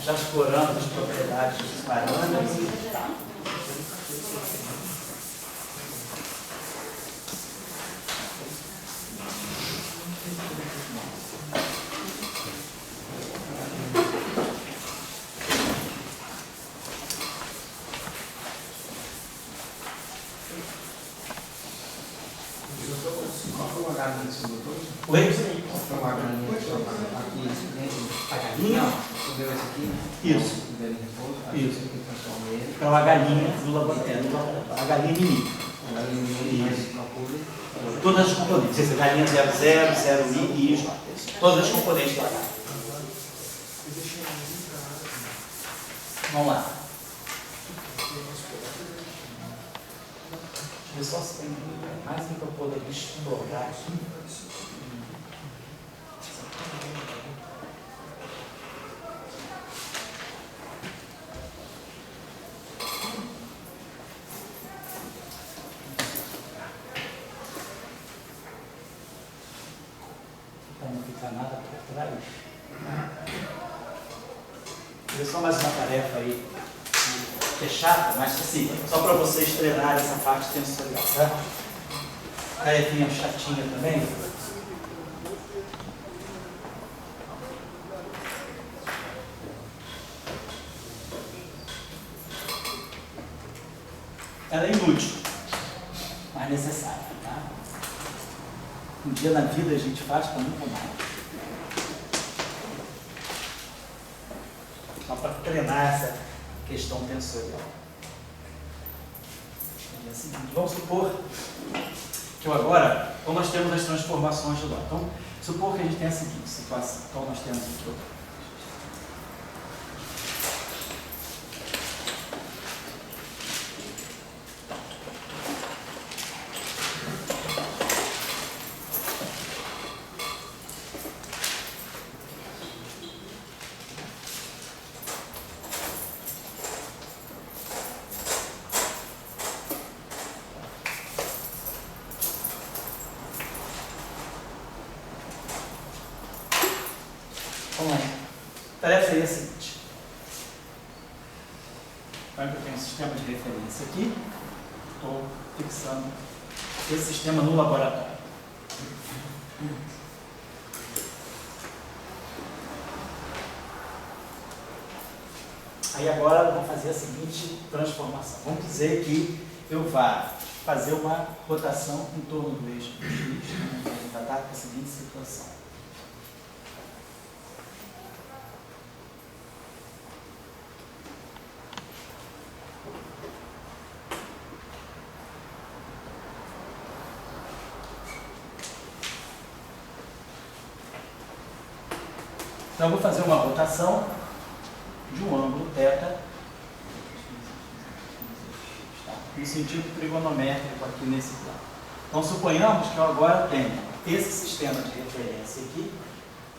já explorando as propriedades dos parâmetros. Oi? A galinha? Isso. Isso. Então a galinha do laboratório. A galinha mini. Todas as componentes. A galinha 00, 0i e I. Todas as componentes da galinha. Vamos lá. Deixa eu ver só se tem mais um que eu poderia explorar aqui. Para não ficar nada por trás. Vou ver só mais uma tarefa aí. Que é chata, mas assim, só para vocês treinarem essa parte tensorial, tá? Tarefinha chatinha também. Ela é inútil, mas necessária, tá? Um dia na vida a gente faz para nunca mais. Só para treinar essa questão tensorial. É o seguinte, vamos supor que eu agora, como nós temos as transformações de lá. Então, supor que a gente tem a seguinte situação. Então, nós temos aqui. Vamos lá. A tarefa seria a seguinte. Então, eu tenho um sistema de referência aqui. Estou fixando esse sistema no laboratório. Aí agora vamos fazer a seguinte transformação. Vamos dizer que eu vá fazer uma rotação em torno do eixo do X. Vamos tratar com a seguinte situação. Então, eu vou fazer uma rotação de um ângulo θ no sentido trigonométrico aqui nesse plano. Então, suponhamos que eu agora tenho esse sistema de referência aqui.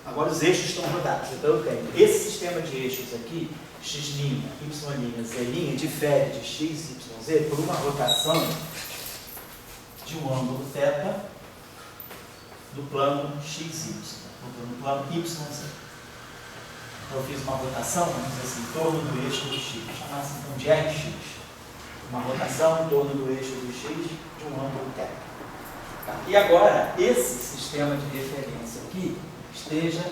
Agora os eixos estão rodados. Então, eu tenho esse sistema de eixos aqui, x', y', z', difere de x, y, z por uma rotação de um ângulo θ do plano xy, no plano yz. Então, eu fiz uma rotação, vamos dizer assim, em torno do eixo do x, vou chamar assim então de Rx. Uma rotação em torno do eixo do x de um ângulo θ. Tá? E agora, esse sistema de referência aqui esteja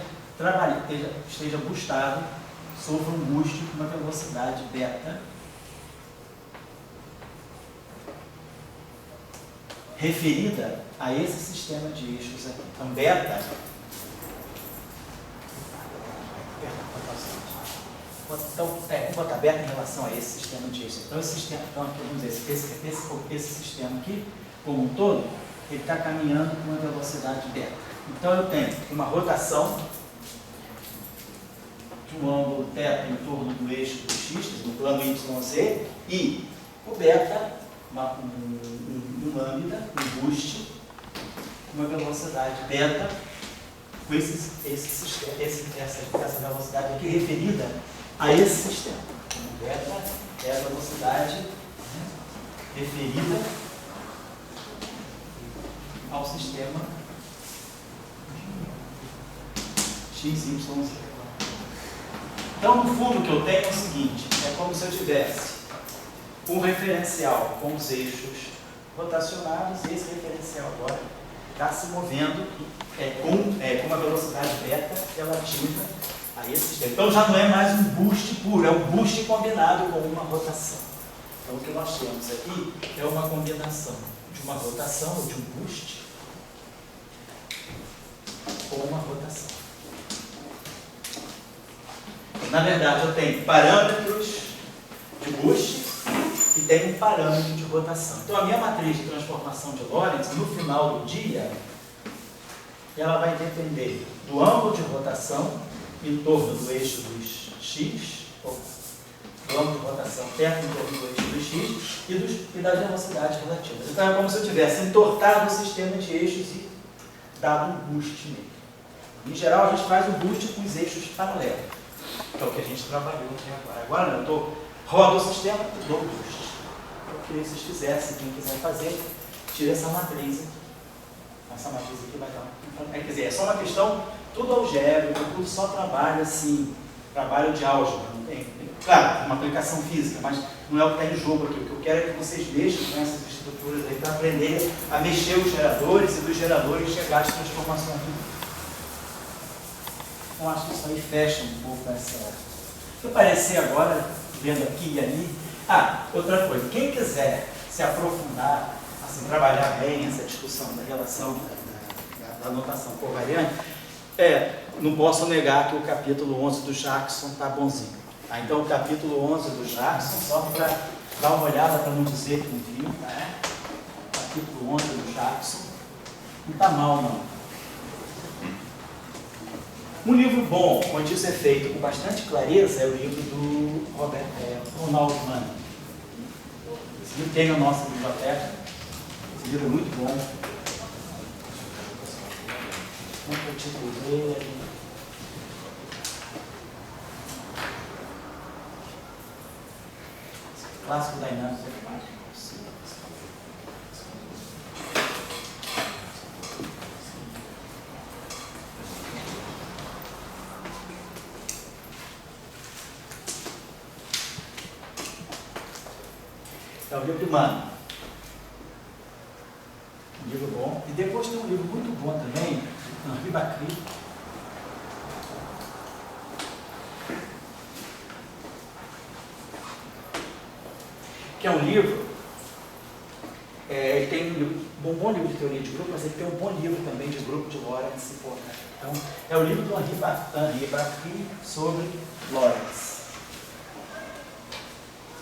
boostado sobre um boost com uma velocidade beta referida a esse sistema de eixos aqui. Então, beta. Então, vamos botar beta em relação a esse sistema de eixos. Então, esse sistema, vamos dizer, esse sistema aqui, como um todo, ele está caminhando com uma velocidade beta. Então, eu tenho uma rotação de um ângulo θ em torno do eixo do x, do plano YZ, e o beta, um lambda, um boost, com uma velocidade beta, com essa velocidade aqui referida a esse sistema. O beta é a velocidade referida ao sistema XYZ. Então, no fundo, o que eu tenho é o seguinte, é como se eu tivesse um referencial com os eixos rotacionados, e esse referencial agora está se movendo com uma velocidade beta relativa a esse sistema. Então, já não é mais um boost puro, é um boost combinado com uma rotação. Então, o que nós temos aqui é uma combinação de uma rotação ou de um boost com uma rotação. Na verdade, eu tenho parâmetros de boost e tenho um parâmetro de rotação. Então, a minha matriz de transformação de Lorentz, no final do dia, ela vai depender do ângulo de rotação em torno do eixo dos x, ou do ângulo de rotação perto em torno do eixo dos x e das velocidades relativas. Então, é como se eu tivesse entortado o sistema de eixos e dado um boost nele. Em geral, a gente faz o boost com os eixos paralelos. É o que a gente trabalhou aqui agora. Agora, não, rodo o sistema e dou o boost. Eu queria que vocês fizessem, quem quiser fazer, tira essa matriz aqui. Essa matriz aqui vai dar. Quer dizer, é só uma questão, tudo algébrico, tudo só trabalho assim, trabalho de álgebra. Não tem, claro, uma aplicação física, mas não é o que está em jogo aqui. O que eu quero é que vocês mexam com essas estruturas aí para aprender a mexer os geradores e dos geradores chegar às transformações. Então, acho que isso aí fecha um pouco essa. Se parecer agora, vendo aqui e ali. Outra coisa, quem quiser se aprofundar, assim, trabalhar bem essa discussão da relação da notação covariante, não posso negar que o capítulo 11 do Jackson está bonzinho. Então, o capítulo 11 do Jackson, só para dar uma olhada, para não dizer que não viu, capítulo 11 do Jackson, não está mal, não. Um livro bom, onde isso é feito com bastante clareza, é o livro do Ronald Mann. Esse livro tem na nossa biblioteca. Esse livro é muito bom. Não é o título dele. Clássico Dynamics Matemática. É o livro do Mann. Um livro bom. E depois tem um livro muito bom também, do Henri Bacri. Que é um livro, ele tem um bom livro de teoria de grupo, mas ele tem um bom livro também de grupo de Lorentz. Então, é o livro do Henri Bacri sobre Lorentz.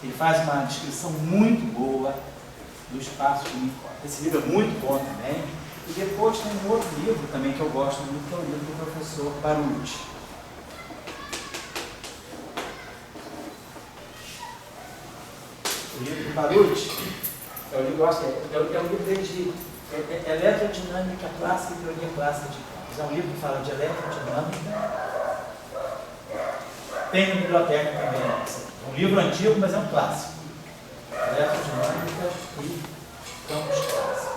Ele faz uma descrição muito boa do espaço de Minkowski. Esse livro é muito bom também. E depois tem um outro livro também que eu gosto muito, que é o livro do professor Baruch. O livro do Baruch é o livro, eu acho que é o livro dele de eletrodinâmica clássica e teoria clássica de campos. É um livro que fala de eletrodinâmica. Tem na biblioteca também. É um livro antigo, mas é um clássico. Eletrodinâmica e campos clássicos.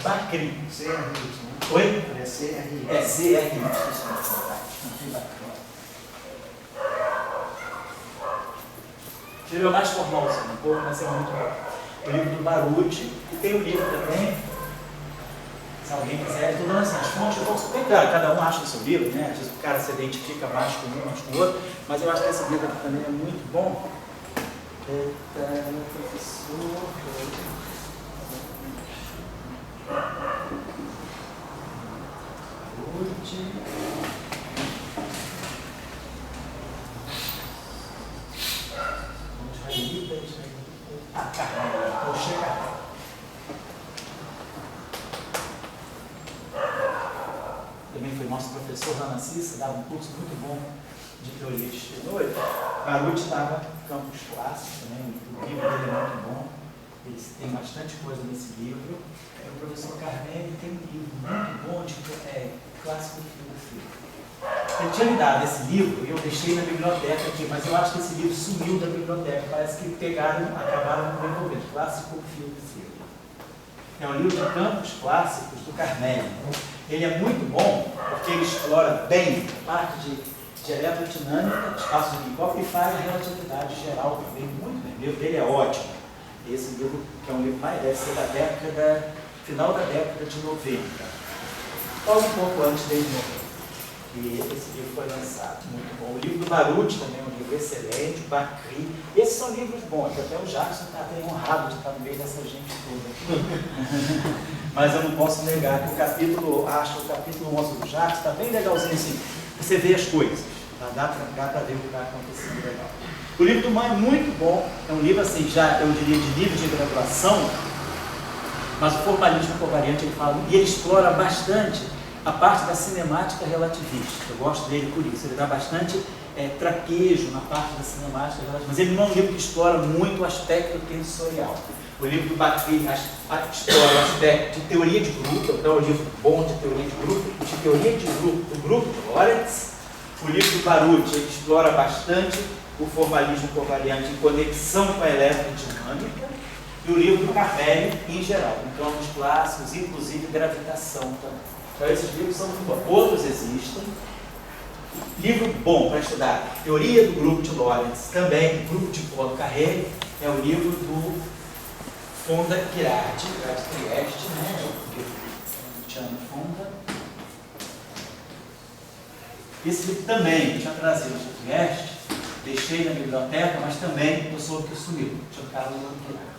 Bacri. CRI. Oi? É CRI. É CRI. Esse livro é mais formalzinho, um pouco, mas é muito bom. O livro do Baruch, e tem o livro também. Se alguém quiser, estou dando assim, as fontes vão ser bem claro, cada um acha o seu livro, né? Às vezes o cara se identifica mais com um, mais com o outro, mas eu acho que esse livro aqui também é muito bom. Professor. Também foi nosso professor lá na CISA, dava um curso muito bom de teoria de extensores. Baruch dava campos clássicos também, o livro dele é muito bom, ele tem bastante coisa nesse livro. O professor Carmelli tem um livro muito bom de clássico filosofia. Ele tinha me dado esse livro e eu deixei na biblioteca aqui, mas eu acho que esse livro sumiu da biblioteca, parece que acabaram devolvendo, clássico filosofia. É um livro de campos clássicos do Carmelli. Ele é muito bom porque ele explora bem a parte de eletrodinâmica, de espaço de Minkowski, e faz a relatividade geral também muito bem. O livro dele é ótimo. Esse livro, que é um livro mais, deve ser final da década de 90. Quase um pouco antes dele morrer. E esse livro foi lançado, muito bom. O livro do Baruch também é um livro excelente, o Bakri. Esses são livros bons, até o Jackson está bem honrado de estar no meio dessa gente toda. Mas eu não posso negar que acho que o capítulo 11 do Jackson está bem legalzinho assim. Você vê as coisas, dá para ver o que está acontecendo legal. O livro do Man é muito bom, é um livro assim, já eu diria de nível de graduação, mas o formalismo covariante ele fala, e ele explora bastante a parte da cinemática relativista. Eu gosto dele por isso, ele dá bastante traquejo na parte da cinemática relativista, mas ele não é um livro que explora muito o aspecto tensorial. O livro do Bakri explora o aspecto de teoria de grupo, então é um livro bom de teoria de grupo, do grupo de Lorentz. O livro do Baruch ele explora bastante o formalismo covariante em conexão com a eletrodinâmica. E o livro do Carvelli em geral, em campos clássicos, inclusive gravitação também. Então esses livros são muito bons. Outros existem. Livro bom para estudar, Teoria do Grupo de Lorentz, também, Grupo de Poincaré, é o livro do Fonda Girardi, de Trieste, né? Luciano Fonda. Esse livro também eu tinha trazido de Trieste, deixei na biblioteca, mas também eu soube que sumiu, tinha ficado no Girardi.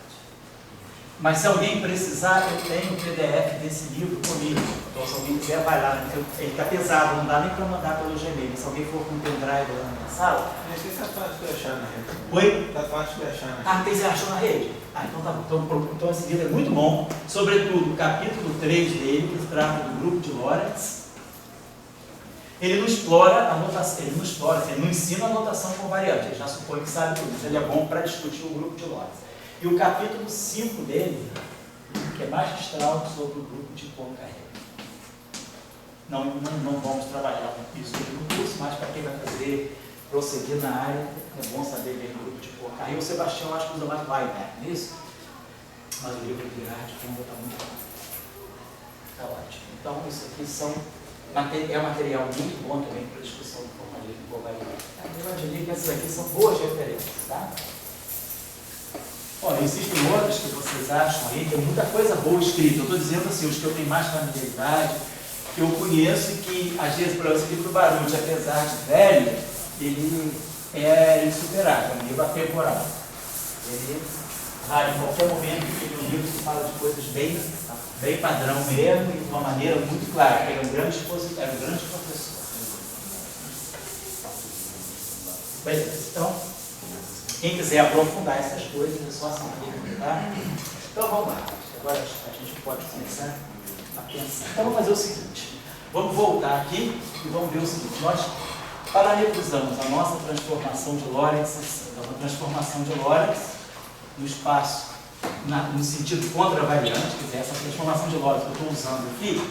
Mas se alguém precisar, eu tenho o PDF desse livro comigo. Então, se alguém quiser, vai lá. Ele está pesado, não dá nem para mandar pelo Gmail. Se alguém for com o pendrive lá na minha sala. Esse está fácil de achar na rede. Oi? Está fácil de achar na rede. Ah, você achou na rede? Ah, então tá bom. Então esse livro é muito bom. Sobretudo, o capítulo 3 dele, que trata do grupo de Lorentz. Ele não explora a notação, ele não ensina a notação covariante. Ele já supõe que sabe tudo, mas ele é bom para discutir o grupo de Lorentz. E o capítulo 5 dele, que é magistral sobre o grupo de Poincaré. Não vamos trabalhar isso aqui no curso, mas para quem vai prosseguir na área, é bom saber bem o grupo de Poincaré. E o Sebastião, acho que usa mais Weiner, não é isso? Mas o livro de Girardi está muito bom. Está ótimo. Então, isso aqui é material muito bom também para a discussão do formalismo covariante. Eu diria que essas aqui são boas referências, tá? Olha, existem outros que vocês acham aí, tem muita coisa boa escrita. Eu estou dizendo assim, os que eu tenho mais familiaridade, que eu conheço e que, às vezes, por exemplo, esse livro do Baruch, apesar de velho, ele é insuperável, é um livro atemporal. Ele, em qualquer momento, ele é um livro que fala de coisas bem padrão mesmo e de uma maneira muito clara. Ele é um grande expositor, é um grande professor. Beleza, então... Quem quiser aprofundar essas coisas, é só assistir, tá? Então vamos lá. Agora a gente pode começar a pensar. Então vamos fazer o seguinte. Vamos voltar aqui e vamos ver o seguinte. Nós parametrizamos a nossa transformação de Lorentz, uma transformação de Lorentz no espaço, no sentido contravariante, quer dizer, essa transformação de Lorentz que eu estou usando aqui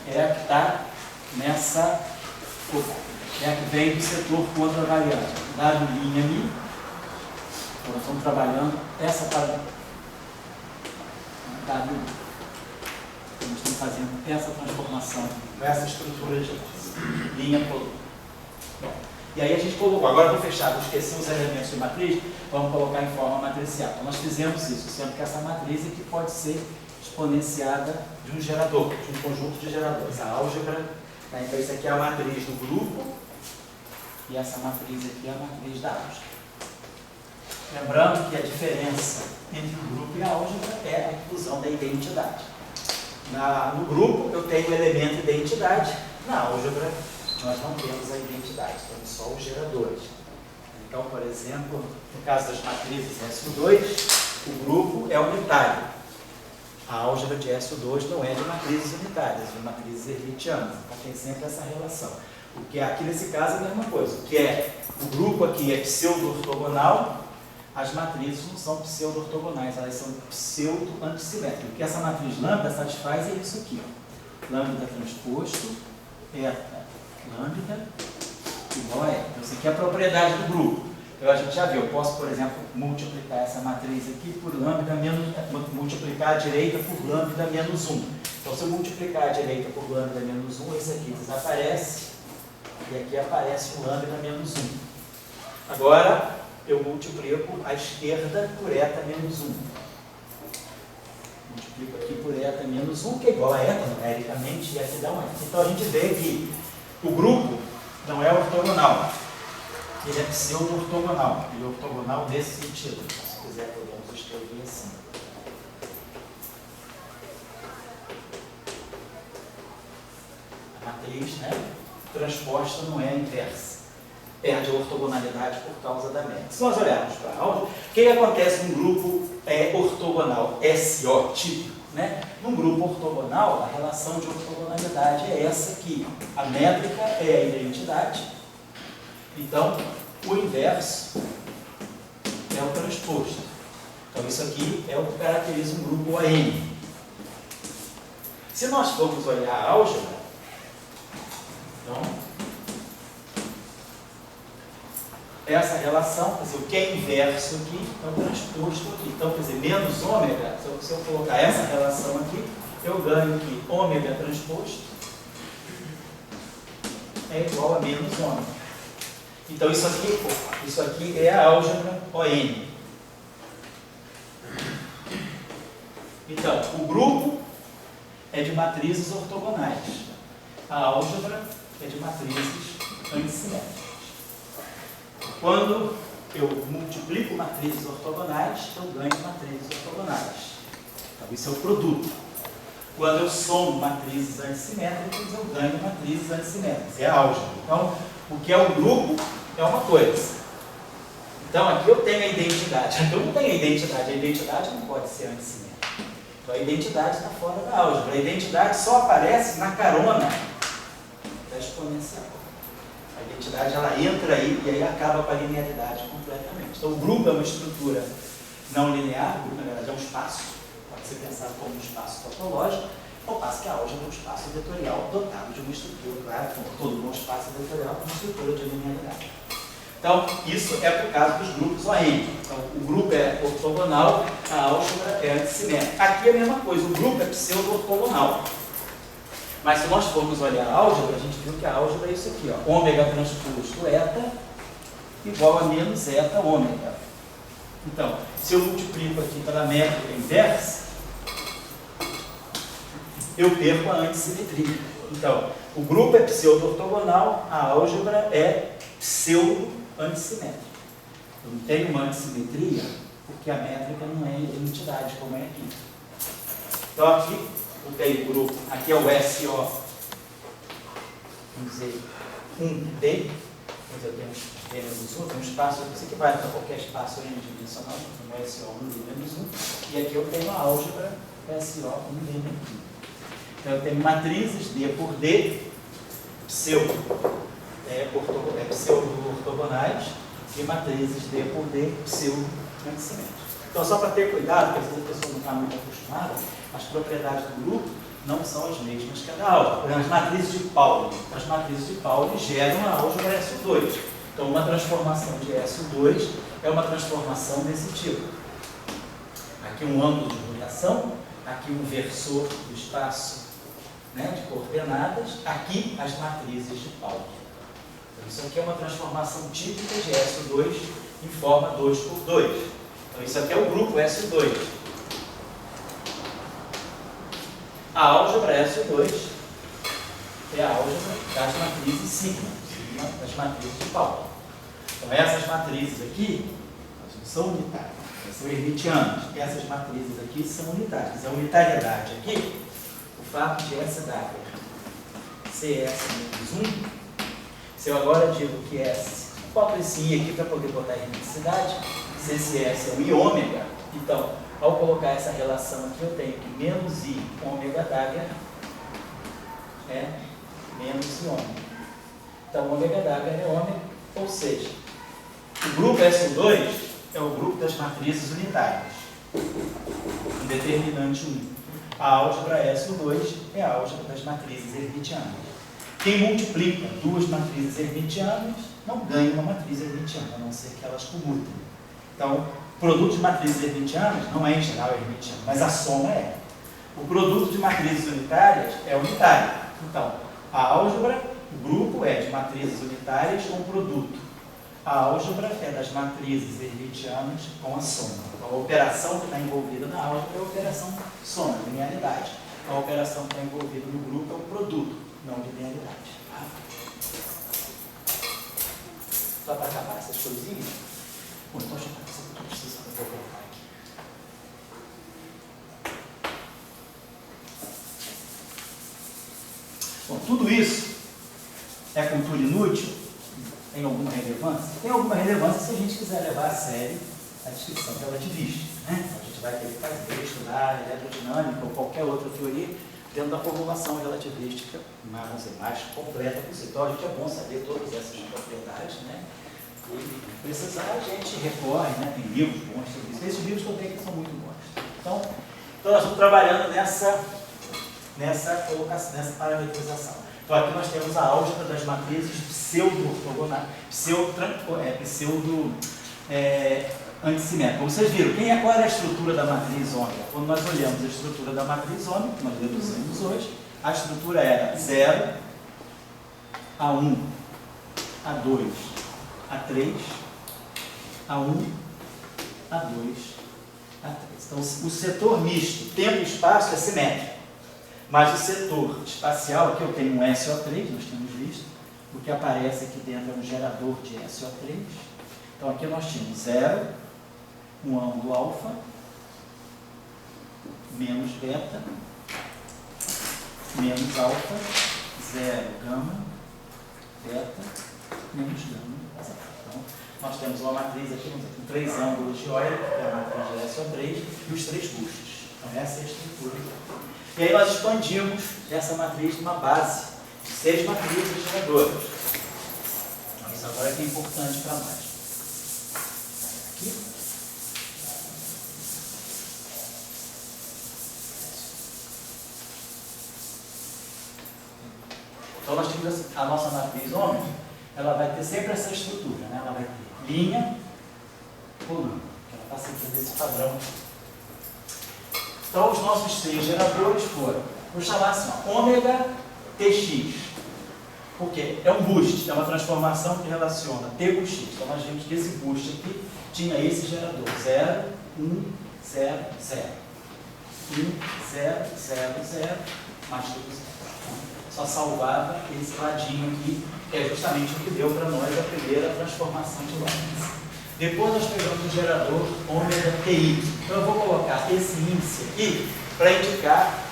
é a que está nessa, é a que vem do setor contravariante. Dado linha mi, nós estamos trabalhando essa para estamos fazendo essa transformação com essa estrutura de linha coluna. Bom, e aí a gente colocou, agora vou fechar, vou esquecer os elementos de matriz, vamos colocar em forma matricial. Então nós fizemos isso, sendo que essa matriz aqui pode ser exponenciada de um gerador, de um conjunto de geradores. A álgebra, né? Então isso aqui é a matriz do grupo e essa matriz aqui é a matriz da álgebra. Lembrando que a diferença entre o grupo e a álgebra é a inclusão da identidade. No grupo eu tenho o elemento identidade, na álgebra nós não temos a identidade, temos só os geradores. Então, por exemplo, no caso das matrizes SU2, o grupo é unitário. A álgebra de SU2 não é de matrizes unitárias, é de matrizes hermitianas. Então tem sempre essa relação. O que aqui nesse caso é a mesma coisa. O que é o grupo aqui é pseudo-ortogonal, as matrizes não são pseudo-ortogonais, elas são pseudo-antissimétricas. O que essa matriz lambda satisfaz é isso aqui. Ó. Lambda transposto, eta, lambda, igual a eta. Então, isso aqui é a propriedade do grupo. Então, a gente já viu, eu posso, por exemplo, multiplicar essa matriz aqui por lambda menos, multiplicar a direita por lambda menos 1. Então, se eu multiplicar a direita por lambda menos 1, esse aqui desaparece, e aqui aparece o lambda menos 1. Agora, eu multiplico a esquerda por eta menos 1. Multiplico aqui por eta menos 1, que é igual a eta numericamente, e aqui dá um eta. Então, a gente vê que o grupo não é ortogonal. Ele é pseudo-ortogonal. Ele é ortogonal nesse sentido. Se quiser, podemos escrever assim. A matriz, né, transposta não é a inversa. Perde a ortogonalidade por causa da média. Se nós olharmos para a álgebra, o que acontece num grupo ortogonal SO típico? Né? Num grupo ortogonal, a relação de ortogonalidade é essa aqui. A métrica é a identidade. Então, o inverso é o transposto. Então, isso aqui é o que caracteriza um grupo ON. Se nós formos olhar a álgebra, então, essa relação, quer dizer, o que é inverso aqui é o transposto aqui. Então, quer dizer, menos ômega, se eu colocar essa relação aqui, eu ganho que ômega transposto é igual a menos ômega. Então, isso aqui é a álgebra ON. Então, o grupo é de matrizes ortogonais. A álgebra é de matrizes antissimétricas. Quando eu multiplico matrizes ortogonais, eu ganho matrizes ortogonais. Então, isso é o produto. Quando eu somo matrizes antissimétricas, eu ganho matrizes antissimétricas. É a álgebra. Então, o que é o grupo é uma coisa. Então, aqui eu tenho a identidade. Aqui eu não tenho a identidade. A identidade não pode ser antissimétrica. Então, a identidade está fora da álgebra. A identidade só aparece na carona da exponencial. A identidade, ela entra aí e aí acaba com a linearidade completamente. Então, o grupo é uma estrutura não linear. O grupo, na verdade, é um espaço. Pode ser pensado como um espaço topológico, ao passo que a álgebra é um espaço vetorial dotado de uma estrutura, claro, como todo bom espaço vetorial, com uma estrutura de linearidade. Então, isso é por causa dos grupos ON. Então, o grupo é ortogonal, a álgebra é antissimétrica. Aqui é a mesma coisa, o grupo é pseudo-ortogonal. Mas se nós formos olhar a álgebra, a gente viu que a álgebra é isso aqui, ó, ômega transposto eta igual a menos eta ômega. Então, se eu multiplico aqui pela métrica inversa, eu perco a antissimetria. Então, o grupo é pseudo-ortogonal, a álgebra é pseudo-antissimétrica. Eu não tenho uma antissimetria porque a métrica não é identidade, como é aqui. Então, aqui eu tenho o grupo, aqui é o SO, vamos dizer, 1D, mas eu tenho D menos 1, tem um espaço, isso aqui vai para qualquer espaço n-dimensional, como SO 1D menos 1, e aqui eu tenho a álgebra SO 1D menos 1. Então, eu tenho matrizes D por D, pseudo-ortogonais, e matrizes D por D, pseudo-antissimétricas. Então, só para ter cuidado, porque às vezes a pessoa não está muito acostumada, as propriedades do grupo não são as mesmas que a da álgebra. Por exemplo, as matrizes de Pauli. As matrizes de Pauli geram a álgebra SO2. Então, uma transformação de SO2 é uma transformação desse tipo. Aqui um ângulo de rotação, aqui um versor do espaço, né, de coordenadas, aqui as matrizes de Pauli. Então, isso aqui é uma transformação típica de SO2 em forma 2 por 2. Então, isso aqui é o grupo SO2. A álgebra SO2 é a álgebra das matrizes sigma, das matrizes de Pauli. Então, essas matrizes aqui não são unitárias, são hermitianas. Essas matrizes aqui são unitárias. A unitariedade aqui, o fato de S dada ser S menos 1, se eu agora digo que S, boto esse I aqui para poder botar a hermeticidade, se esse S é o I ômega, então, ao colocar essa relação aqui, eu tenho que menos I ômega dagger é menos I ômega. Então, ômega dagger é ômega, ou seja, o grupo SO2 é o grupo das matrizes unitárias, um determinante 1. A álgebra SO2 é a álgebra das matrizes hermitianas. Quem multiplica duas matrizes hermitianas não ganha uma matriz hermitiana, a não ser que elas comutem. Então, o produto de matrizes hermitianas não é em geral hermitiano, mas a soma é. O produto de matrizes unitárias é unitário. Então, a álgebra, o grupo é de matrizes unitárias com produto. A álgebra é das matrizes hermitianas com a soma. Então, a operação que está envolvida na álgebra é a operação soma, linearidade. A operação que está envolvida no grupo é o produto, não linearidade. Só para acabar essas coisinhas. Bom, então, deixa eu fazer isso que eu preciso colocar aqui. Bom, tudo isso é cultura inútil? Tem alguma relevância? Tem alguma relevância se a gente quiser levar a sério a descrição relativista, né? A gente vai ter que fazer, estudar eletrodinâmica ou qualquer outra teoria dentro da formulação relativística, vamos dizer, mais completa possível. Então, a gente é bom saber todas essas propriedades, né? E precisar, a gente recorre, né? Tem livros bons sobre isso. Esses livros que eu tenho aqui são muito bons. Então nós estamos trabalhando nessa colocação, nessa parametrização. Então, aqui nós temos a álgebra das matrizes pseudo-ortogonais, antissimimétrica. Como vocês viram, qual era a estrutura da matriz ômega? Quando nós olhamos a estrutura da matriz ômega, que nós deduzimos hoje, a estrutura era 0, A1, A2, A3, A1, A2, A3. Então, o setor misto, tempo e espaço, é simétrico. Mas o setor espacial, aqui eu tenho um SO3, nós temos visto, o que aparece aqui dentro é um gerador de SO3. Então, aqui nós tínhamos 0, um ângulo alfa, menos beta, menos alfa, 0, gama, beta, menos gama. Então, nós temos uma matriz aqui, com 3 ângulos de Euler, que é a matriz de SO3, e os 3 bustos. Então, essa é a estrutura. E aí nós expandimos essa matriz numa base de 6 matrizes geradoras. Isso agora é que é importante para nós. Aqui. Então nós temos a nossa matriz ômega, ela vai ter sempre essa estrutura, né? Ela vai ter linha, coluna, que ela está seguindo esse padrão. Então os nossos 3 geradores foram, vou chamar assim, ômega TX. Por quê? É um boost, é uma transformação que relaciona T com X. Então nós vimos que esse boost aqui tinha esse gerador, 0, 1, 0, 0. 1, 0, 0, 0, mais tudo 0. Só salvava esse ladinho aqui, que é justamente o que deu para nós a primeira transformação de Lorentz. Depois nós pegamos o gerador ômega TY. Então eu vou colocar esse índice aqui para indicar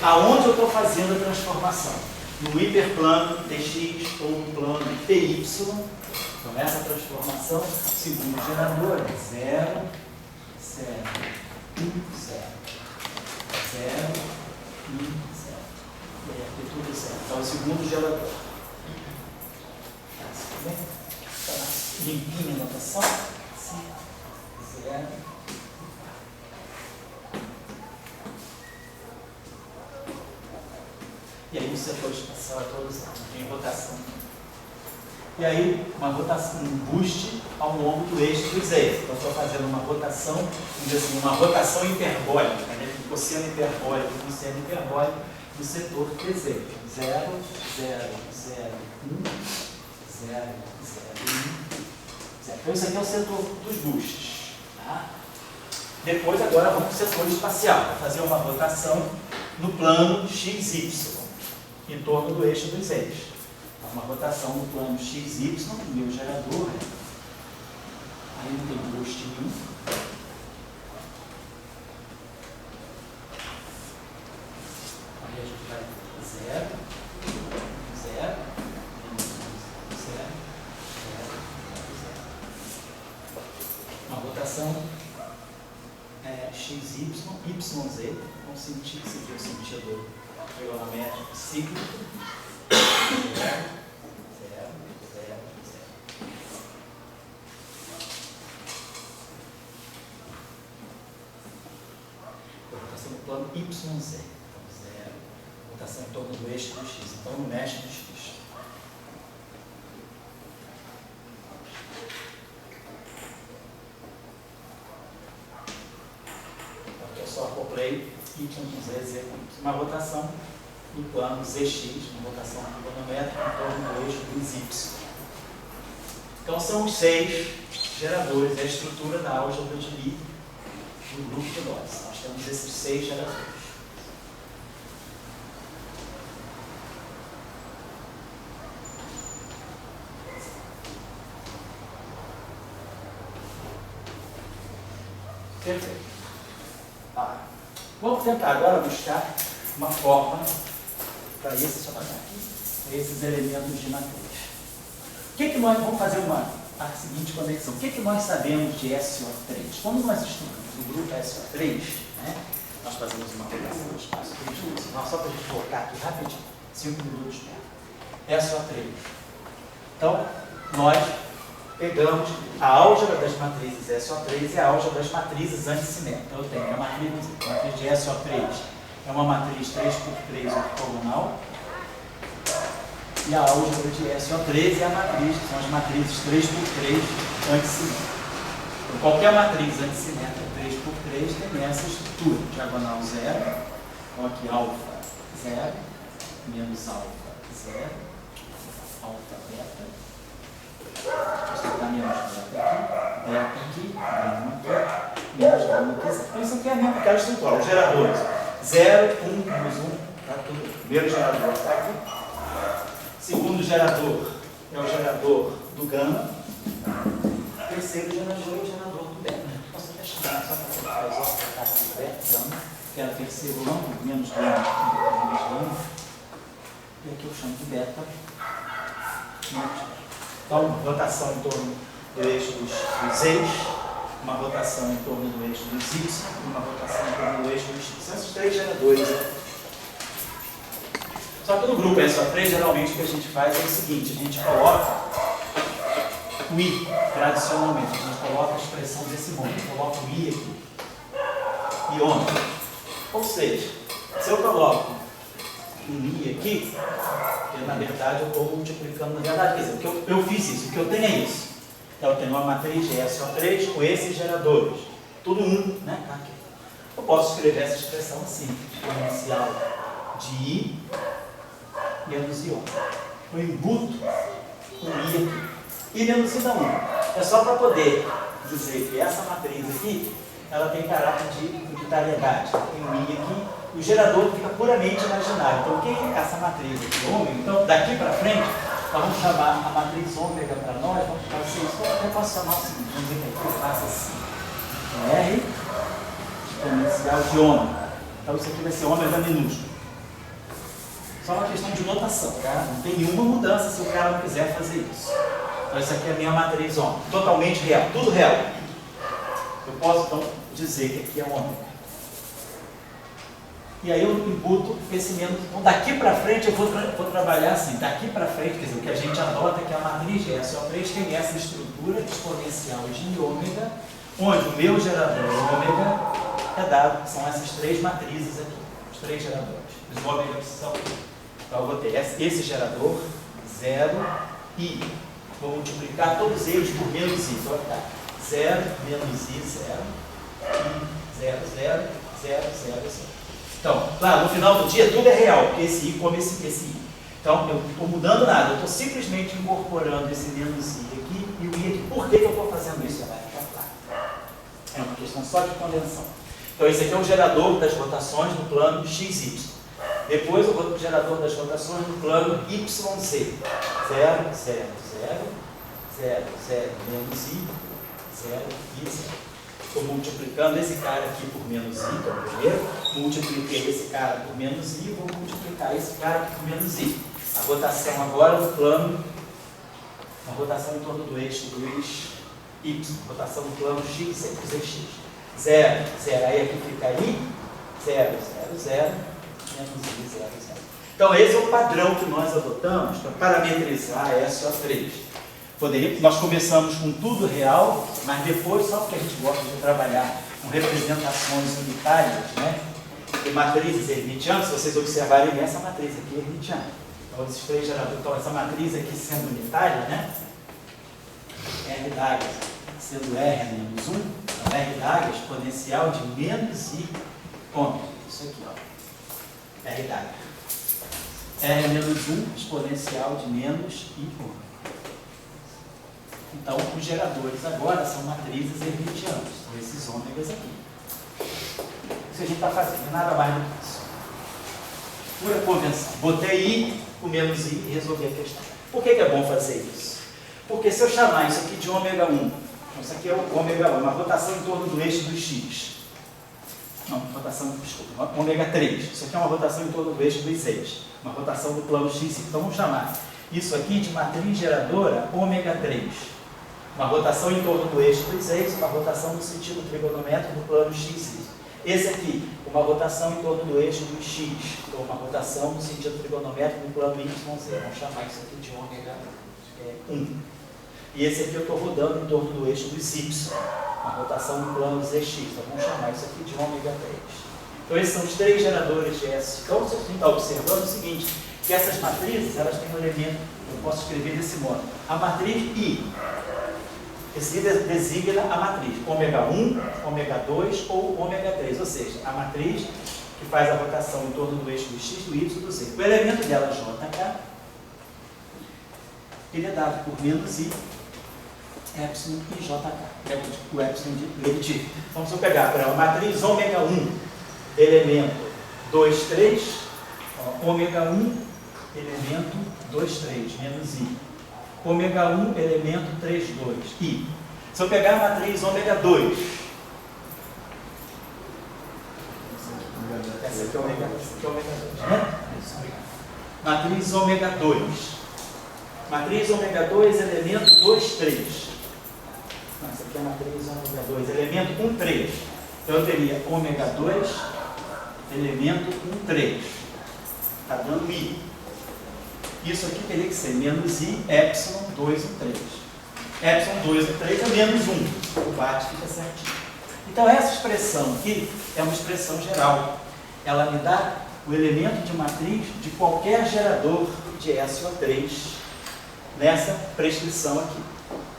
aonde eu estou fazendo a transformação. No hiperplano TX ou no plano TY. Então essa transformação, segundo gerador, é 0, 0, 1, 0. 0, 1, 0. E aí aqui tudo 0. Então é o segundo gerador. Tá bem? Limpinha a notação, 0. E aí o setor espacial é todo zero, não tem rotação. E aí uma rotação, um boost ao longo do eixo dos eixos. Então estou fazendo uma rotação, vamos dizer assim, uma rotação hiperbólica, né? Cosseno hiperbólico, cosseno hiperbólico do setor TZ. 0, 0, 0, 1, 0, 0, 1. Então, isso aqui é o setor dos boosts. Tá? Depois, agora, vamos para o setor espacial, para fazer uma rotação no plano XY, em torno do eixo dos eixos. Então, uma rotação no plano XY, o meu gerador, aí não tem boost nenhum. Aí a gente vai 0, 0, 0. Uma rotação XY, YZ, vamos seguir o sentido trigonométrico cíclico. 0, 0, 0, 0. Rotação no plano YZ. Então, 0. Rotação em torno do eixo do X. Então, não mexe no X. Só acoplei y com z, z com y. Uma rotação no plano zx, uma rotação trigonométrica em torno do eixo dos y. Então, são os 6 geradores, a estrutura da álgebra de Lie do grupo de Gauss. Nós temos esses 6 geradores. Perfeito. Vamos tentar agora buscar uma forma para esses elementos de matriz. O que nós vamos fazer a seguinte conexão? O que nós sabemos de SO3? Quando nós estudamos o grupo SO3, né, nós fazemos uma operação no espaço 3 minutos, só para a gente colocar aqui rapidinho, 5 minutos mesmo. SO3. Então, nós pegamos a álgebra das matrizes SO3 e a álgebra das matrizes antissimétricas. Então, eu tenho a matriz de SO3, é uma matriz 3x3 ortogonal, e a álgebra de SO3 é a matriz, que são as matrizes 3x3 antissimétricas. Então, qualquer matriz antissimétrica 3x3 tem essa estrutura, diagonal 0, então aqui alfa 0, menos alfa 0, alfa beta, deixa eu botar menos beta aqui, gama aqui, menos gama aqui. Então isso aqui é a mesma aquela estrutura, os geradores 0, 1, menos 1, está tudo. Primeiro gerador está aqui. Segundo gerador é o gerador do gama. Terceiro gerador é o gerador do beta. Posso até chamar só para colocar aqui beta, gama, que era o terceiro ângulo, menos gama. E aqui eu chamo de beta. Então, rotação em torno do eixo dos eixos, uma rotação em torno do eixo dos y e uma rotação em torno do eixo dos x. São esses 3 geradores aqui. Só que no grupo SO3, geralmente o que a gente faz é o seguinte, a gente coloca o i, tradicionalmente, a gente coloca a expressão desse modo, coloca o i aqui, iônico. Ou seja, se eu coloco um i aqui, na verdade eu estou multiplicando, na verdade, quer dizer, eu fiz isso, o que eu tenho é isso. Então eu tenho uma matriz de SO3 com esses geradores, tudo né? Aqui. Eu posso escrever essa expressão assim, exponencial de i menos I1. Eu embuto um I aqui. I menos I dá 1. É só para poder dizer que essa matriz aqui, ela tem caráter de unitariedade. Tem um I aqui, e o gerador fica puramente imaginário. Então, quem é essa matriz aqui? Ômega. Então, daqui para frente, nós vamos chamar a matriz ômega para nós, vamos fazer isso. Eu posso chamar o seguinte, vamos dizer que eu faço assim. R exponencial de ômega. Então, isso aqui vai ser ômega minúsculo. Só uma questão de notação, tá? Não tem nenhuma mudança se o cara não quiser fazer isso. Então, isso aqui é a minha matriz ômega, totalmente real, tudo real. Eu posso, então, dizer que aqui é ômega. E aí eu imputo esse menos. Então, daqui para frente eu vou trabalhar assim. Daqui para frente, quer dizer, o que a gente adota é que a matriz de SO3 tem essa estrutura exponencial de ômega, onde o meu gerador ômega é dado, são essas 3 matrizes aqui, os 3 geradores. Os ômegas são. Então eu vou ter esse gerador, 0, i. Vou multiplicar todos eles por menos i. Então vai ficar 0, menos i, 0, i, 0, 0, 0, 0, 0. Então, claro, no final do dia tudo é real, porque esse i come esse i. Então, eu não estou mudando nada, eu estou simplesmente incorporando esse menos i aqui e o i aqui. Por que eu estou fazendo isso? Vai ficar claro. É uma questão só de convenção. Então, esse aqui é o gerador das rotações no plano XY. Depois, o gerador das rotações no plano YZ. 0, 0, 0, 0, 0, 0, menos i, 0, i, 0. Estou multiplicando esse cara aqui por menos i, que é o primeiro. Multipliquei esse cara por menos i, vou multiplicar esse cara aqui por menos i. A rotação agora no plano, a rotação em torno do eixo dos y, rotação no plano x, sempre zx. 0, 0, aí aqui fica i, 0, 0, 0, menos i, 0, 0. Então esse é o padrão que nós adotamos para parametrizar a SO3. Nós começamos com tudo real, mas depois, só porque a gente gosta de trabalhar com representações unitárias, né? E matrizes hermitianas, se vocês observarem, essa matriz aqui é hermitiana. Então, esses 3 geradores, então essa matriz aqui sendo unitária, né? R da águia sendo R menos 1, então R da águia exponencial de menos I ponto. isso aqui, ó. R dado. R é menos 1, exponencial de menos I1. Então, os geradores agora são matrizes hermitianas, são esses ômegas aqui. Isso que a gente está fazendo, nada mais do que isso. Pura convenção. Botei I com menos I e resolvi a questão. Por que é bom fazer isso? Porque se eu chamar isso aqui de ômega 1, isso aqui é o ômega 1, uma rotação em torno do eixo do X. Não, rotação, desculpa, ômega 3. Isso aqui é uma rotação em torno do eixo dos 6. Uma rotação do plano X. Então vamos chamar isso aqui de matriz geradora ômega 3. Uma rotação em torno do eixo dos 6, uma rotação no sentido trigonométrico do plano X. Esse aqui, uma rotação em torno do eixo do X, ou uma rotação no sentido trigonométrico do plano YZ. Vamos chamar isso aqui de ômega 1. E esse aqui eu estou rodando em torno do eixo dos Y, uma rotação no plano ZX. Então vamos chamar isso aqui de ômega 3. Então esses são os 3 geradores de S. Então você está observando o seguinte, que essas matrizes, elas têm um elemento, eu posso escrever desse modo. A matriz I. Esse designa a matriz ômega 1, ômega 2 ou ômega 3, ou seja, a matriz que faz a rotação em torno do eixo do X, do Y e do Z. O elemento dela, JK, ele é dado por menos I, epsilon e JK, o epsilon de Leibniz. Então, se eu pegar para a matriz ômega 1, elemento 2, 3, ômega 1, elemento 2, 3, menos I. Ômega 1, elemento 3, 2, I. Se eu pegar a matriz ômega 2, essa aqui é ômega 2, né? Matriz ômega 2. Matriz ômega 2, elemento 2, 3. Não, essa aqui é a matriz ômega 2, elemento 1, 3. Então eu teria ômega 2, elemento 1, 3. Está dando I. Isso aqui teria que ser menos I, epsilon 2 e 3. Epsilon 2 e 3 é menos 1. O bate fica certinho. Então essa expressão aqui é uma expressão geral. Ela me dá o elemento de matriz de qualquer gerador de SO3 nessa prescrição aqui.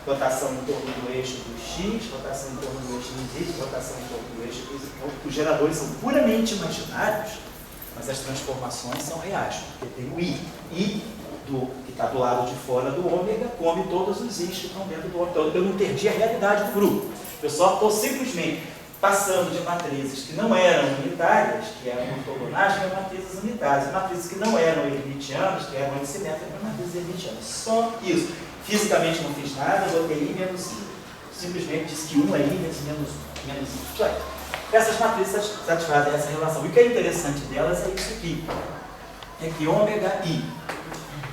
Rotação em torno do eixo do X, rotação em torno do eixo do Y, rotação em torno do eixo do Y. Então, os geradores são puramente imaginários, mas as transformações são reais, porque tem o I. I, que está do lado de fora do ômega, come todos os I's que estão dentro do ômega. Então, eu não perdi a realidade do grupo. Eu só estou simplesmente passando de matrizes que não eram unitárias, que eram ortogonais, para matrizes unitárias. Matrizes que não eram hermitianas, que eram assimétricas, para matrizes hermitianas. Só isso. Fisicamente não fiz nada, botei I menos I. Simplesmente disse que 1 é I menos I. Só isso. Essas matrizes satisfazem essa relação. E o que é interessante delas é isso aqui. É que ômega I,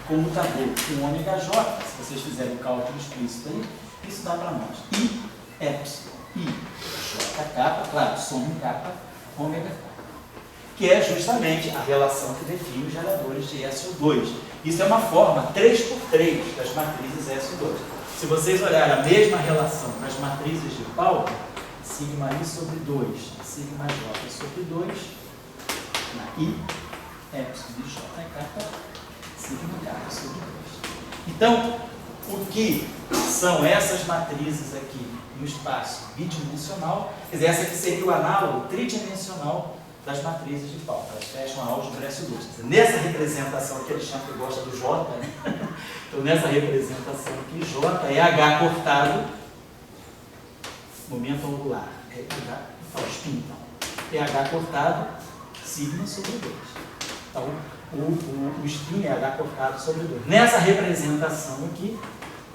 comutador com ômega J, se vocês fizerem o cálculo explícito aí, isso dá para nós. I, epsilon, I, J, kappa, claro, soma em kappa, ômega K. Que é justamente a relação que define os geradores de SO2. Isso é uma forma 3x3 das matrizes SO2. Se vocês olharem a mesma relação para as matrizes de Pauli, sigma I sobre 2, sigma J sobre 2, na I, epsilon de J kappa, sigma kappa sobre 2. Então, o que são essas matrizes aqui no espaço bidimensional? Quer dizer, essa aqui seria o análogo tridimensional das matrizes de Pauli. Elas fecham a álgebra SO2. Nessa representação aqui, Alexandre gosta do J, né? Então, nessa representação aqui, J é H cortado, momento angular, é H, spin, então, é H cortado, sigma sobre 2. Então, o spin é H cortado sobre 2. Nessa representação aqui,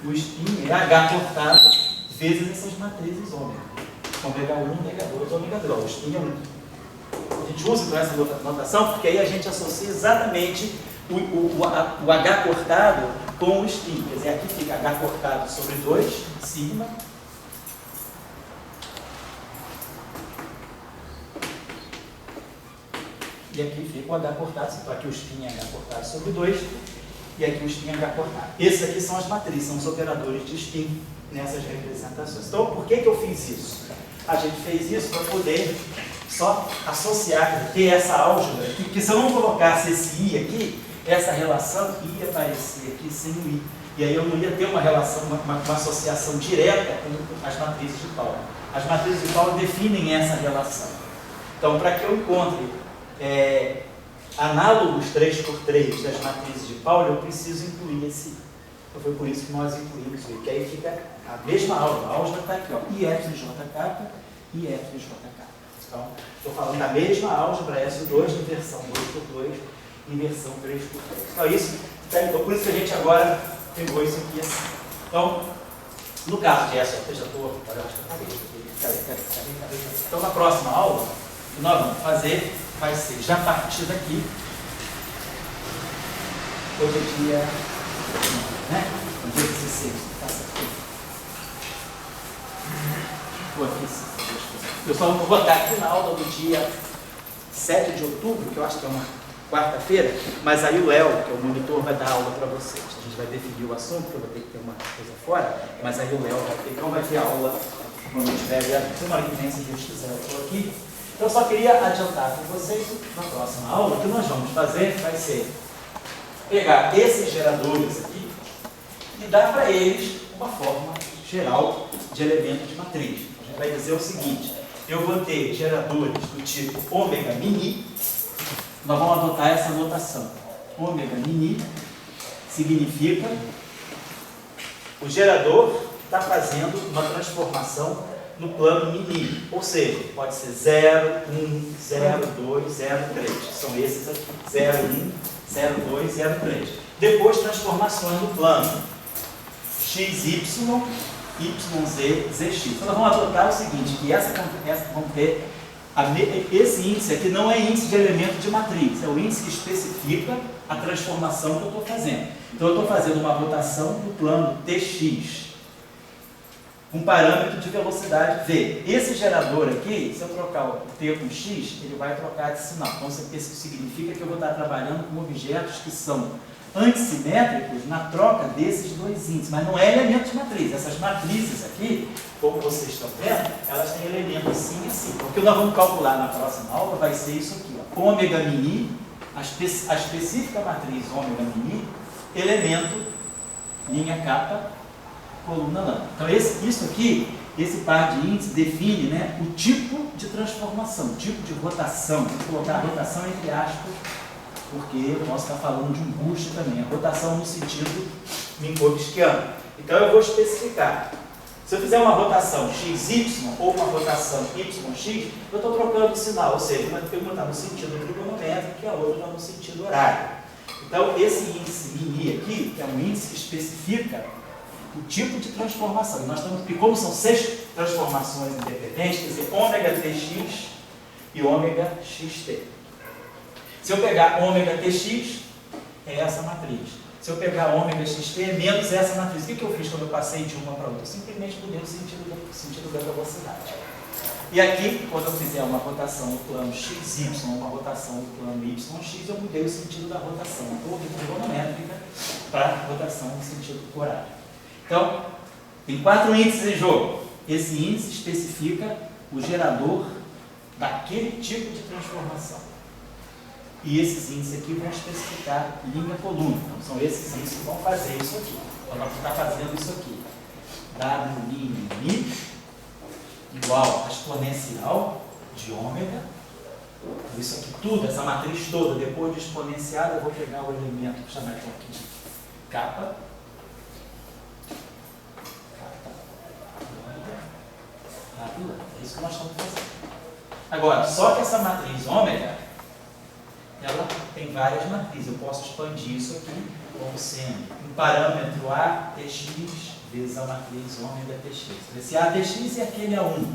o spin é H cortado vezes essas matrizes ômega. Ômega 1, ômega 2, ômega 3. O spin é 1. A gente usa então essa notação porque aí a gente associa exatamente o H cortado com o spin. Quer dizer, aqui fica H cortado sobre 2, sigma. E aqui fica o H cortado, então aqui o spin é H cortado sobre 2, e aqui o spin é H cortado. Esses aqui são as matrizes, são os operadores de spin nessas representações. Então, por que eu fiz isso? A gente fez isso para poder só associar, ter essa álgebra aqui, porque se eu não colocasse esse I aqui, essa relação ia aparecer aqui sem o I. E aí eu não ia ter uma relação, uma associação direta com as matrizes de Pauli. As matrizes de Pauli definem essa relação. Então, para que eu encontre análogos 3x3 das matrizes de Pauli, eu preciso incluir esse. Então foi por isso que nós incluímos o I, que aí fica a mesma álgebra. A álgebra está aqui, ó, IFJK e IFJK. Então, estou falando da mesma álgebra S2 em versão 2x2 e versão 3x3. Então, isso, então, por isso que a gente agora pegou isso aqui assim. Então, no caso de essa, eu já estou. Olha, acho que eu acabei isso aqui. Então, na próxima aula, o que nós vamos fazer vai ser já a partir daqui. Hoje é dia, né? Dia 16. Passa aqui. Vou aqui, eu só vou botar aqui na aula do dia 7 de outubro, que eu acho que é uma quarta-feira, mas aí o Léo, que é o monitor, vai dar aula para vocês. A gente vai definir o assunto, porque eu vou ter que ter uma coisa fora, mas aí o Léo vai ter, não vai ter aula quando eu tiver, semana que vem, se Deus quiser, eu estou aqui. Então, eu só queria adiantar com vocês, na próxima aula, o que nós vamos fazer vai ser pegar esses geradores aqui e dar para eles uma forma geral de elemento de matriz. A gente vai dizer o seguinte: eu vou ter geradores do tipo ômega mini. Nós vamos adotar essa notação. Ômega mini significa o gerador está fazendo uma transformação no plano mini, ou seja, pode ser 0, 1, 0, 2, 0, 3. São esses aqui: 0, 1, 0, 2, 0, 3. Depois, transformações no plano XY, YZ, ZX. Então, nós vamos adotar o seguinte: que vamos ter esse índice aqui não é índice de elemento de matriz, é o índice que especifica a transformação que eu estou fazendo. Então, eu estou fazendo uma rotação no plano TX, um parâmetro de velocidade V. Esse gerador aqui, se eu trocar o T com X, ele vai trocar de sinal. Então, isso significa que eu vou estar trabalhando com objetos que são antissimétricos na troca desses dois índices, mas não é elemento de matriz. Essas matrizes aqui, como vocês estão vendo, elas têm elementos assim e assim. O que nós vamos calcular na próxima aula vai ser isso aqui, ó. Ômega mini, a específica matriz ômega mini, elemento, linha capa, coluna lambda. Então, isso aqui, esse par de índices define, né, o tipo de transformação, o tipo de rotação. Vou colocar a rotação entre aspas, porque eu posso estar falando de um boost também. A rotação no sentido minkowskiano. Então, eu vou especificar. Se eu fizer uma rotação XY ou uma rotação YX, eu estou trocando o sinal, ou seja, uma está no sentido trigonométrico e a outra está no sentido horário. Então, esse índice mini aqui é um índice que especifica o tipo de transformação. E como são 6 transformações independentes, quer dizer, ômega TX e ômega XT. Se eu pegar ômega TX, é essa matriz. Se eu pegar ômega XT, é menos essa matriz. O que eu fiz quando eu passei de uma para outra? Eu simplesmente mudei o sentido da velocidade. E aqui, quando eu fizer uma rotação no plano XY, uma rotação no plano YX, eu mudei o sentido da rotação trigonométrica para a rotação no sentido horário. Então, tem 4 índices em jogo. Esse índice especifica o gerador daquele tipo de transformação. E esses índices aqui vão especificar linha-coluna. Então, são esses índices que vão fazer isso aqui. Então, nós vamos estar fazendo isso aqui. W' igual a exponencial de ômega. Isso aqui tudo, essa matriz toda, depois de exponenciada, eu vou pegar o elemento, vou chamar então aqui de capa. É isso que nós estamos fazendo. Agora, só que essa matriz ômega, ela tem várias matrizes. Eu posso expandir isso aqui como sendo um parâmetro ATX vezes a matriz ômega TX. Esse ATX é aquele A1,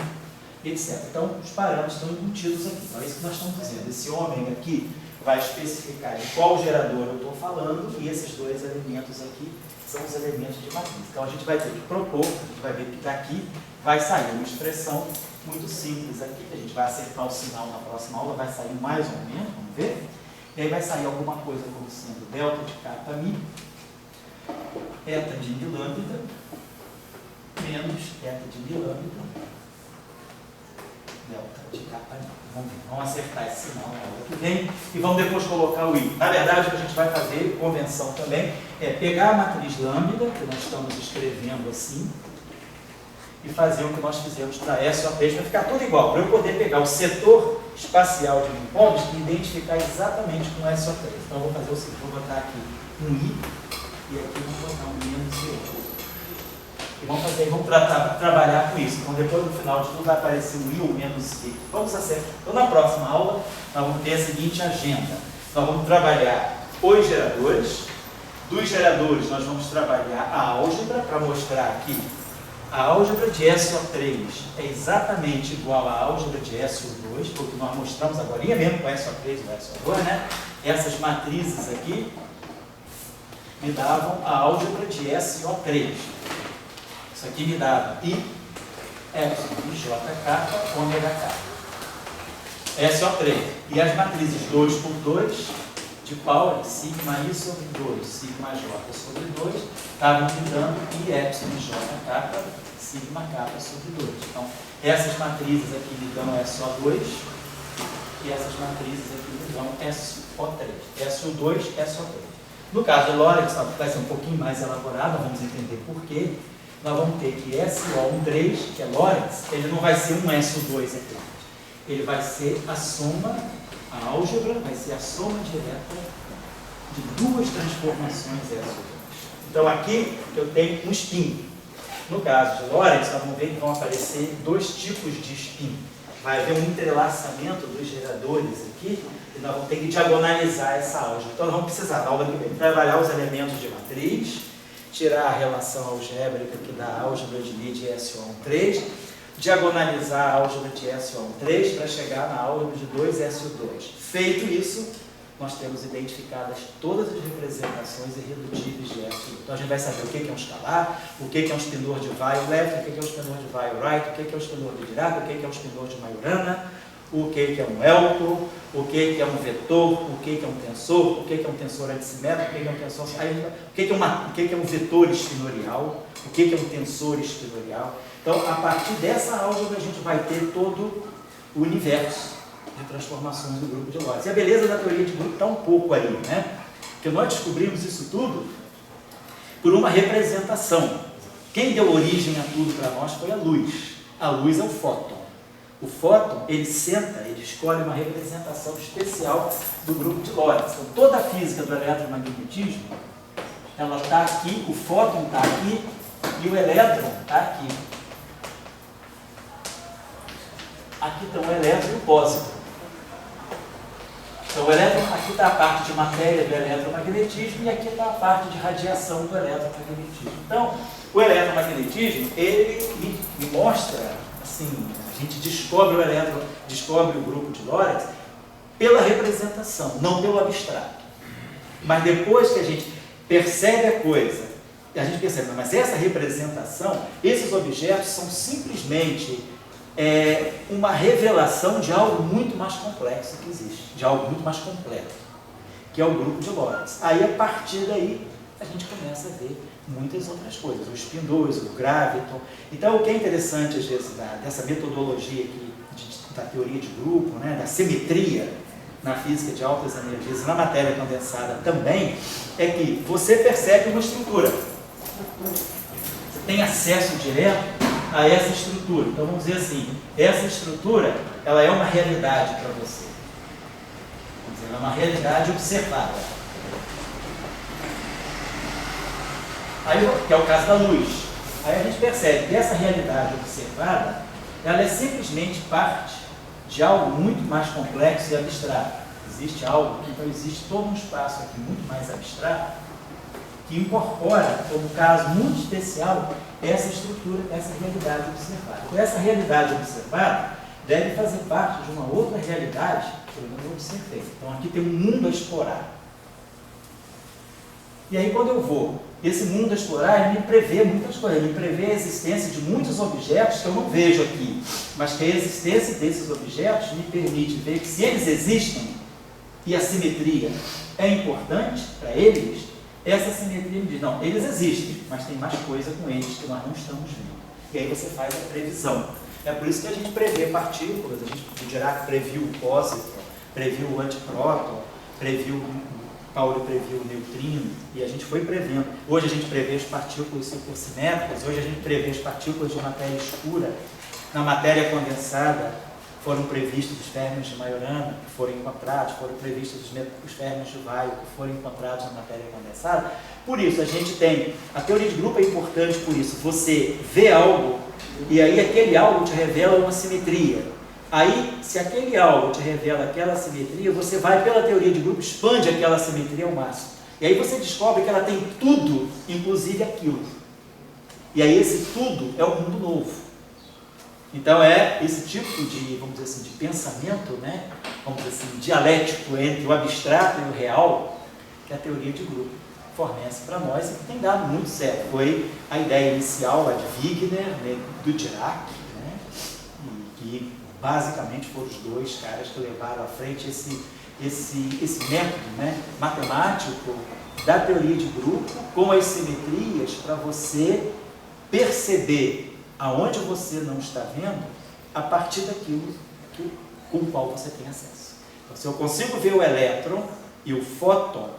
etc. Então, os parâmetros estão embutidos aqui. Então, é isso que nós estamos dizendo. Esse ômega aqui vai especificar de qual gerador eu estou falando, e esses dois elementos aqui são os elementos de matriz. Então, a gente vai ter que propor, a gente vai ver que daqui vai sair uma expressão muito simples aqui, que a gente vai acertar o sinal na próxima aula, vai sair mais ou menos, vamos ver. E aí vai sair alguma coisa como sendo delta de capa mi, eta de mi lambda, menos eta de mi lambda, delta de capa mi. Vamos acertar esse sinal na aula que vem e vamos depois colocar o i. Na verdade, o que a gente vai fazer, convenção também, é pegar a matriz lambda, que nós estamos escrevendo assim, e fazer o que nós fizemos para SOP, vai ficar tudo igual. Para eu poder pegar o setor espacial de Minkowski e identificar exatamente com SO3. Então eu vou fazer o seguinte, vou botar aqui um I e aqui vou botar um menos I. E vamos trabalhar com isso. Então depois no final de tudo vai aparecer um I ou menos I. Vamos acertar. Então na próxima aula nós vamos ter a seguinte agenda. Nós vamos trabalhar os geradores. Dos geradores nós vamos trabalhar a álgebra para mostrar aqui. A álgebra de SO3 é exatamente igual à álgebra de SO2, porque nós mostramos agora, mesmo com SO3 e SO2, né? Essas matrizes aqui me davam a álgebra de SO3. Isso aqui me dava I, epsilon, JK, ômega K. SO3. E as matrizes 2 por 2, de Pauli, sigma I sobre 2, sigma J sobre 2, estavam me dando I, epsilon, JK, sigma K sobre 2. Então, essas matrizes aqui me dão SO2 e essas matrizes aqui me dão SO3. SO2, SO3. No caso de Lorentz, vai ser um pouquinho mais elaborado, vamos entender por quê. Nós vamos ter que SO13, que é Lorentz, ele não vai ser um SO2 aqui. Ele vai ser a soma, a álgebra vai ser a soma direta de duas transformações SO2. Então aqui eu tenho um spin. No caso de Lorentz, nós vamos ver que vão aparecer dois tipos de spin. Vai haver um entrelaçamento dos geradores aqui e nós vamos ter que diagonalizar essa álgebra. Então nós vamos precisar, na aula que vem, trabalhar os elementos de matriz, tirar a relação algébrica que dá a álgebra de Lie de SO13, diagonalizar a álgebra de SO13 para chegar na álgebra de 2SO2. Feito isso, nós temos identificadas todas as representações irredutíveis de SO2. Então a gente vai saber o que é um escalar, o que é um spinor de Weyl-Left, o que é um spinor de Weyl-Wright, o que é um spinor de Dirac, o que é um spinor de Majorana, o que é um elko, o que é um vetor, o que é um tensor, o que é um tensor antissimétrico, o que é um tensor, o que é um vetor espinorial, o que é um tensor espinorial. Então, a partir dessa álgebra, a gente vai ter todo o universo de transformações do grupo de Lorentz. E a beleza da teoria de grupo está um pouco aí, né? Porque nós descobrimos isso tudo por uma representação. Quem deu origem a tudo para nós foi a luz. A luz é o fóton. O fóton, ele senta, ele escolhe uma representação especial do grupo de Lorentz. Então, toda a física do eletromagnetismo, ela está aqui, o fóton está aqui e o elétron está aqui. Aqui estão o elétron e o pósitron. Então, o elétron, aqui está a parte de matéria do eletromagnetismo e aqui está a parte de radiação do eletromagnetismo. Então, o eletromagnetismo, ele me mostra, assim, a gente descobre o elétron, descobre o grupo de Lorentz pela representação, não pelo abstrato. Mas depois que a gente percebe a coisa, a gente percebe, mas essa representação, esses objetos são simplesmente uma revelação de algo muito mais complexo que existe, de algo muito mais completo, que é o grupo de Lorentz. Aí, a partir daí, a gente começa a ver muitas outras coisas, o spin 2, o graviton. Então, o que é interessante, às vezes, dessa metodologia aqui, da teoria de grupo, né, da simetria na física de altas energias e na matéria condensada também, é que você percebe uma estrutura. Você tem acesso direto a essa estrutura. Então, vamos dizer assim, essa estrutura, ela é uma realidade para você. Vamos dizer, ela é uma realidade observada. Aí, que é o caso da luz. Aí a gente percebe que essa realidade observada, ela é simplesmente parte de algo muito mais complexo e abstrato. Existe algo, então existe todo um espaço aqui muito mais abstrato, que incorpora, como caso muito especial, essa estrutura, essa realidade observada. Então, essa realidade observada deve fazer parte de uma outra realidade que eu não observei. Então, aqui tem um mundo a explorar. E aí, quando eu vou, esse mundo a explorar, ele me prevê muitas coisas. Ele me prevê a existência de muitos objetos que eu não vejo aqui, mas que a existência desses objetos me permite ver que, se eles existem, e a simetria é importante para eles, essa simetria me diz, não, eles existem, mas tem mais coisa com eles que nós não estamos vendo. E aí você faz a previsão. É por isso que a gente prevê partículas, a gente, o Dirac previu o pósitron, previu o antipróton, Pauli previu o neutrino, e a gente foi prevendo. Hoje a gente prevê as partículas supersimétricas, hoje a gente prevê as partículas de matéria escura. Na matéria condensada, foram previstos os férmions de Majorana, que foram encontrados, foram previstos os férmions de Weyl, que foram encontrados na matéria condensada. Por isso, a gente tem, a teoria de grupo é importante por isso, você vê algo, e aí aquele algo te revela uma simetria. Aí, se aquele algo te revela aquela simetria, você vai pela teoria de grupo, expande aquela simetria ao máximo. E aí você descobre que ela tem tudo, inclusive aquilo. E aí esse tudo é um mundo novo. Então é esse tipo de, vamos dizer assim, de pensamento, né? Vamos dizer assim, dialético entre o abstrato e o real, que a teoria de grupo fornece para nós e que tem dado muito certo. Foi a ideia inicial lá de Wigner, né, do Dirac, né? E que basicamente foram os dois caras que levaram à frente esse método, né, matemático da teoria de grupo com as simetrias para você perceber aonde você não está vendo a partir daquilo com o qual você tem acesso. Então, se eu consigo ver o elétron e o fóton,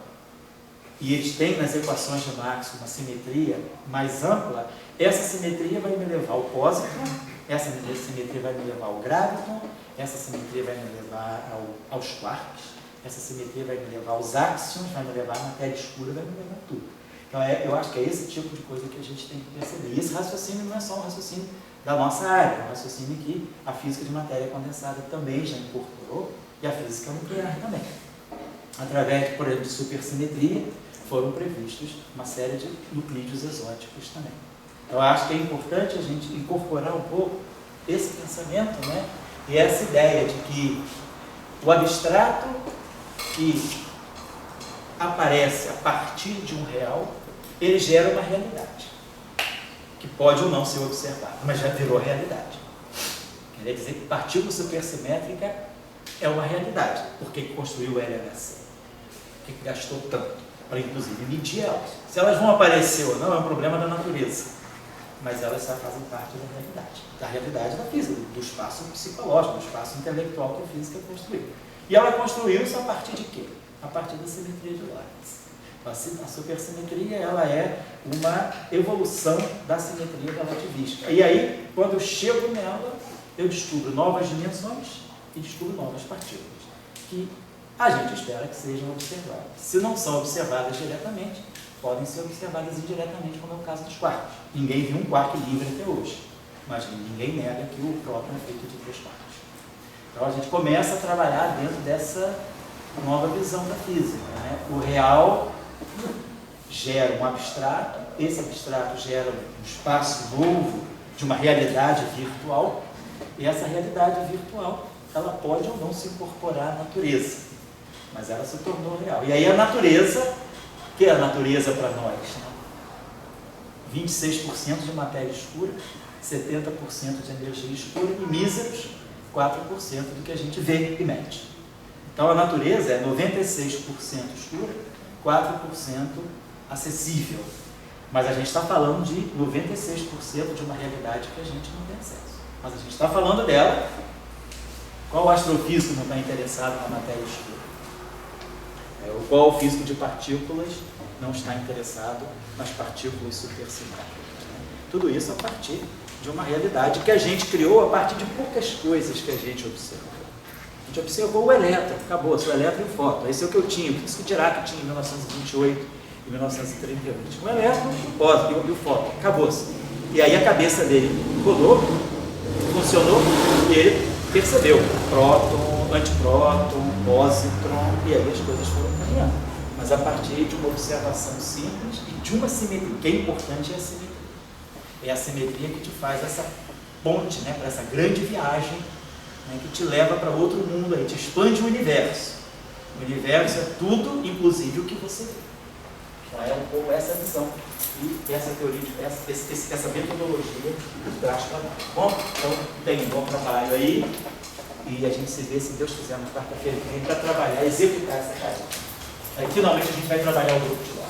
e eles têm nas equações de Maxwell uma simetria mais ampla, essa simetria vai me levar ao pósitron, essa simetria vai me levar ao graviton, essa simetria vai me levar aos quarks, essa simetria vai me levar aos áxions, vai me levar à matéria escura, vai me levar a tudo. Então, eu acho que é esse tipo de coisa que a gente tem que perceber. E esse raciocínio não é só um raciocínio da nossa área, é um raciocínio que a física de matéria condensada também já incorporou, e a física nuclear também. Através, por exemplo, de supersimetria, foram previstos uma série de nuclídeos exóticos também. Eu acho que é importante a gente incorporar um pouco esse pensamento, né? E essa ideia de que o abstrato que aparece a partir de um real, ele gera uma realidade, que pode ou não ser observada, mas já virou realidade. Quer dizer que partícula supersimétrica é uma realidade. Por que construiu o LHC? Por que gastou tanto? Para, inclusive, medir elas. Se elas vão aparecer ou não, é um problema da natureza. Mas elas já fazem parte da realidade da física, do espaço psicológico, do espaço intelectual que a física construiu. E ela construiu isso a partir de quê? A partir da simetria de Lorentz. A supersimetria, ela é uma evolução da simetria relativística. E aí, quando eu chego nela, eu descubro novas dimensões e descubro novas partículas, que a gente espera que sejam observadas. Se não são observadas diretamente, podem ser observadas indiretamente, como é o caso dos quarks. Ninguém viu um quark livre até hoje, mas ninguém nega que o próton é feito de 3 quarks. Então a gente começa a trabalhar dentro dessa nova visão da física, né? O real gera um abstrato, esse abstrato gera um espaço novo de uma realidade virtual, e essa realidade virtual, ela pode ou não se incorporar à natureza, mas ela se tornou real. E aí a natureza, que é a natureza para nós? Né? 26% de matéria escura, 70% de energia escura e míseros 4% do que a gente vê e mede. Então a natureza é 96% escura, 4% acessível. Mas a gente está falando de 96% de uma realidade que a gente não tem acesso. Mas a gente está falando dela. Qual astrofísico não está interessado na matéria escura? Qual físico de partículas não está interessado nas partículas supersimétricas? Tudo isso a partir de uma realidade que a gente criou a partir de poucas coisas que a gente observou. A gente observou o elétron, acabou, o elétron e o fóton. Esse é o que eu tinha, isso que Dirac tinha em 1928 e 1938. O elétron e o fóton, acabou-se. E aí a cabeça dele rodou, funcionou e ele percebeu próton, antipróton, positron, e aí as coisas foram caminhando. Mas a partir de uma observação simples e de uma simetria. O que é importante é a simetria. É a simetria que te faz essa ponte, né, para essa grande viagem, né, que te leva para outro mundo, aí te expande o universo. O universo é tudo, inclusive o que você vê. Então é um pouco essa visão e essa teoria, essa metodologia traz para nós. Bom, então tem um bom trabalho aí e a gente se vê, se Deus quiser, na quarta-feira para trabalhar, executar essa tarefa. Aí finalmente a gente vai trabalhar o grupo de lá.